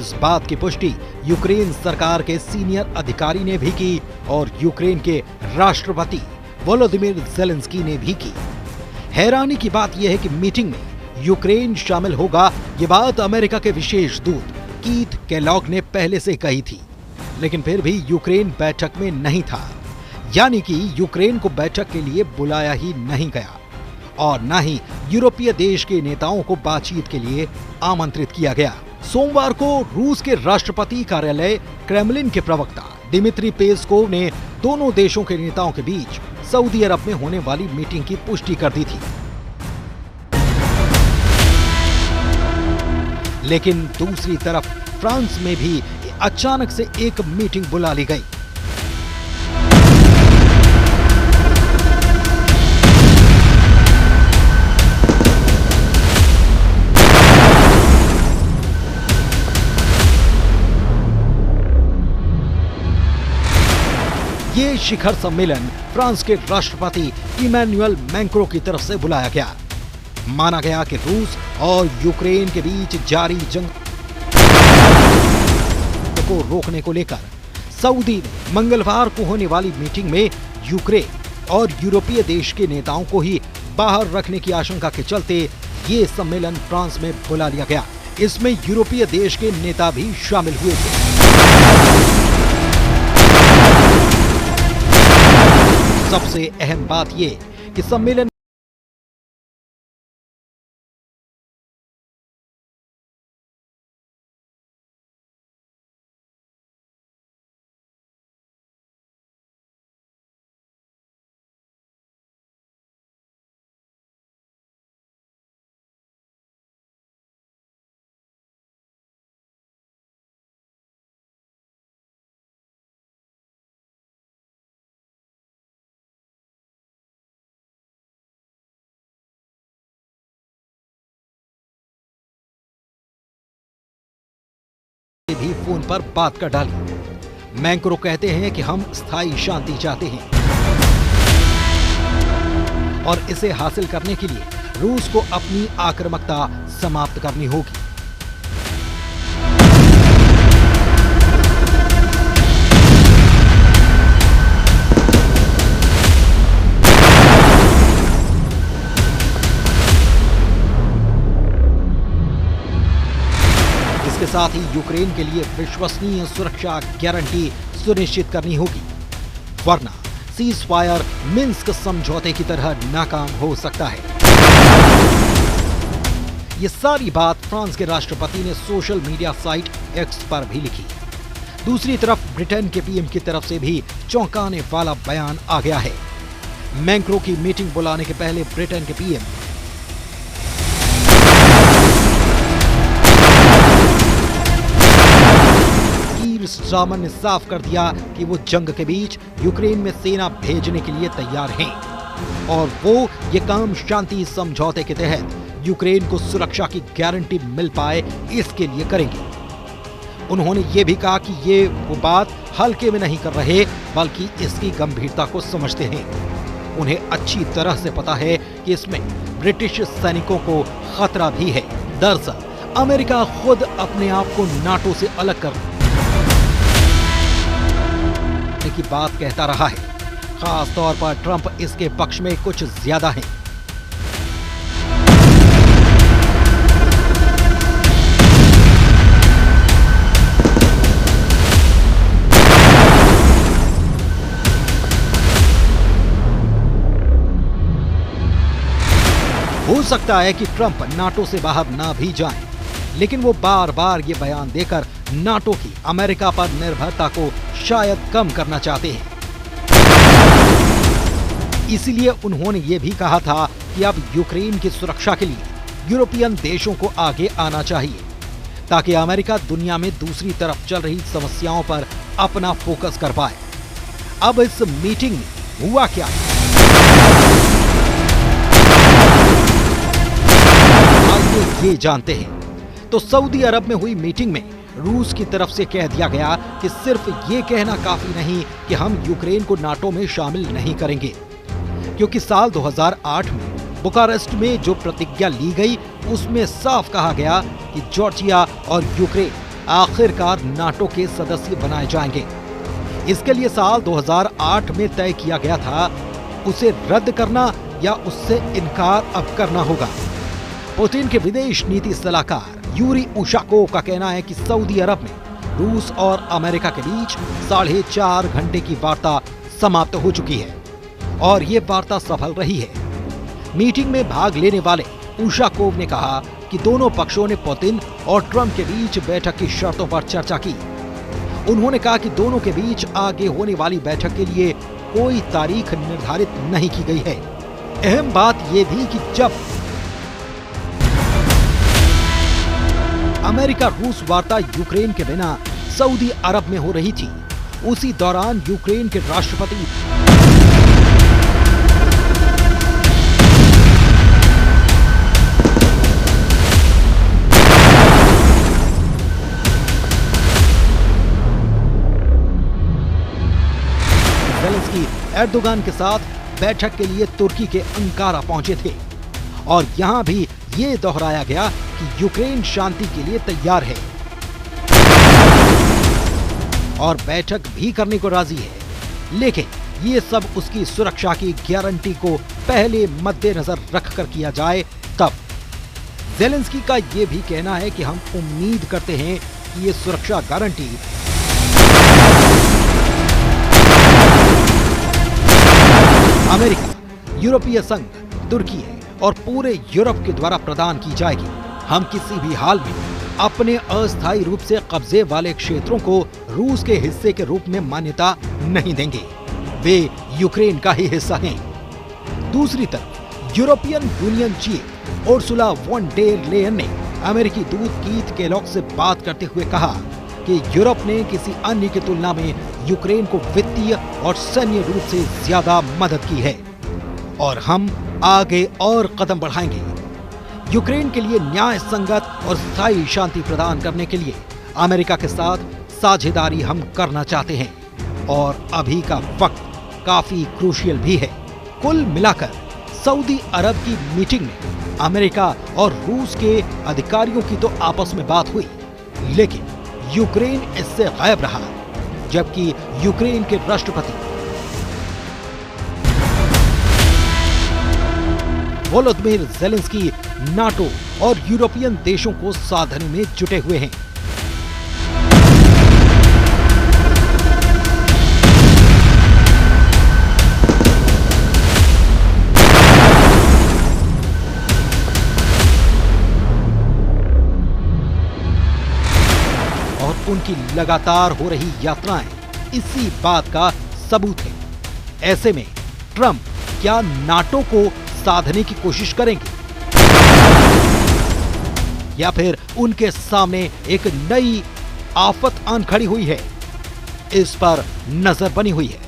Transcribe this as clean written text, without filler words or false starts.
इस बात की पुष्टि यूक्रेन सरकार के सीनियर अधिकारी ने भी की और यूक्रेन के राष्ट्रपति वोलोदिमीर ज़ेलेंस्की ने भी की। हैरानी की बात यह है कि मीटिंग में यूक्रेन शामिल होगा, ये बात अमेरिका के विशेष दूत कीथ केलॉग ने पहले से कही थी, लेकिन फिर भी यूक्रेन बैठक में नहीं था, यानी कि यूक्रेन को बैठक के लिए बुलाया ही नहीं गया और न ही यूरोपीय देश के नेताओं को बातचीत के लिए आमंत्रित किया गया। सोमवार को रूस के राष्ट्रपति कार्यालय क्रेमलिन के प्रवक्ता दिमित्री पेस्कोव ने दोनों देशों के नेताओं के बीच सऊदी अरब में होने वाली मीटिंग की पुष्टि कर दी थी। लेकिन दूसरी तरफ फ्रांस में भी अचानक से एक मीटिंग बुला ली गई। ये शिखर सम्मेलन फ्रांस के राष्ट्रपति इमैनुअल मैक्रों की तरफ से बुलाया गया। माना गया कि रूस और यूक्रेन के बीच जारी जंग को रोकने को लेकर सऊदी में मंगलवार को होने वाली मीटिंग में यूक्रेन और यूरोपीय देश के नेताओं को ही बाहर रखने की आशंका के चलते ये सम्मेलन फ्रांस में बुला लिया गया। इसमें यूरोपीय देश के नेता भी शामिल हुए थे। सबसे अहम बात ये कि सम्मेलन भी फोन पर बात कर डाली। मैक्रों कहते हैं कि हम स्थायी शांति चाहते हैं और इसे हासिल करने के लिए रूस को अपनी आक्रामकता समाप्त करनी होगी। इसके साथ ही यूक्रेन के लिए विश्वसनीय सुरक्षा गारंटी सुनिश्चित करनी होगी, वरना सीज फायर मिन्स्क समझौते की तरह नाकाम हो सकता है। ये सारी बात फ्रांस के राष्ट्रपति ने सोशल मीडिया साइट एक्स पर भी लिखी। दूसरी तरफ ब्रिटेन के पीएम की तरफ से भी चौंकाने वाला बयान आ गया है। मैक्रों की मीटिंग बुलाने के पहले ब्रिटेन के पीएम स्टारमर ने साफ कर दिया कि वो जंग के बीच यूक्रेन में सेना भेजने के लिए तैयार हैं और वो ये काम शांति समझौते के तहत यूक्रेन को सुरक्षा की गारंटी मिल पाए इसके लिए करेंगे। उन्होंने ये भी कहा कि ये वो बात हल्के में नहीं कर रहे, बल्कि इसकी गंभीरता को समझते हैं। उन्हें अच्छी तरह से पता है कि इसमें ब्रिटिश सैनिकों को खतरा भी है। दरअसल अमेरिका खुद अपने आप को नाटो से अलग करने की बात कहता रहा है। खास तौर पर ट्रंप इसके पक्ष में कुछ ज्यादा हैं। हो सकता है कि ट्रंप नाटो से बाहर ना भी जाएं, लेकिन वो बार बार ये बयान देकर नाटो की अमेरिका पर निर्भरता को शायद कम करना चाहते हैं। इसीलिए उन्होंने ये भी कहा था कि अब यूक्रेन की सुरक्षा के लिए यूरोपियन देशों को आगे आना चाहिए, ताकि अमेरिका दुनिया में दूसरी तरफ चल रही समस्याओं पर अपना फोकस कर पाए। अब इस मीटिंग में हुआ क्या? आइए ये जानते हैं। तो सऊदी अरब में हुई मीटिंग में रूस की तरफ से कह दिया गया कि सिर्फ ये कहना काफी नहीं कि हम यूक्रेन को नाटो में शामिल नहीं करेंगे, क्योंकि साल 2008 में बुखारेस्ट में जो प्रतिज्ञा ली गई उसमें साफ कहा गया कि जॉर्जिया और यूक्रेन आखिरकार नाटो के सदस्य बनाए जाएंगे। इसके लिए साल 2008 में तय किया गया था, उसे रद्द करना या उससे इनकार अब करना होगा। पुतिन के विदेश नीति सलाहकार यूरी उशाकोव का कहना है कि सऊदी अरब में रूस और अमेरिका के बीच 4.5 घंटे की वार्ता समाप्त हो चुकी है और ये वार्ता सफल रही है। मीटिंग में भाग लेने वाले उशाकोव ने कहा कि दोनों पक्षों ने पुतिन और ट्रंप के बीच बैठक की शर्तों पर चर्चा की। उन्होंने कहा कि दोनों के बीच आगे होने वाली बैठक के लिए कोई तारीख निर्धारित नहीं की गई है। अहम बात यह थी कि जब अमेरिका रूस वार्ता यूक्रेन के बिना सऊदी अरब में हो रही थी, उसी दौरान यूक्रेन के राष्ट्रपति ज़ेलेंस्की एर्दोगान के साथ बैठक के लिए तुर्की के अंकारा पहुंचे थे और यहां भी ये दोहराया गया कि यूक्रेन शांति के लिए तैयार है और बैठक भी करने को राजी है, लेकिन ये सब उसकी सुरक्षा की गारंटी को पहले मद्देनजर रखकर किया जाए तब। ज़ेलेंस्की का ये भी कहना है कि हम उम्मीद करते हैं कि ये सुरक्षा गारंटी अमेरिका, यूरोपीय संघ, तुर्की और पूरे यूरोप के द्वारा प्रदान की जाएगी। हम किसी भी हाल में अपने अस्थायी रूप से कब्जे वाले क्षेत्रों को रूस के हिस्से के रूप में मान्यता नहीं देंगे, वे यूक्रेन का ही हिस्सा हैं। दूसरी तरफ European union chief Ursula von der Leyen ने अमेरिकी दूत कीथ केलॉग से बात करते हुए कहा कि यूरोप ने किसी अन्य की तुलना में यूक्रेन को वित्तीय और सैन्य रूप से ज्यादा मदद की है और हम आगे और कदम बढ़ाएंगे। यूक्रेन के लिए न्याय संगत और स्थायी शांति प्रदान करने के लिए अमेरिका के साथ साझेदारी हम करना चाहते हैं और अभी का वक्त काफी क्रूशियल भी है। कुल मिलाकर सऊदी अरब की मीटिंग में अमेरिका और रूस के अधिकारियों की तो आपस में बात हुई, लेकिन यूक्रेन इससे गायब रहा, जबकि यूक्रेन के राष्ट्रपति वोलोदिमीर ज़ेलेंस्की नाटो और यूरोपियन देशों को साधने में जुटे हुए हैं। और उनकी लगातार हो रही यात्राएं इसी बात का सबूत है। ऐसे में ट्रंप क्या नाटो को साधने की कोशिश करेंगे या फिर उनके सामने एक नई आफत आन खड़ी हुई है? इस पर नजर बनी हुई है।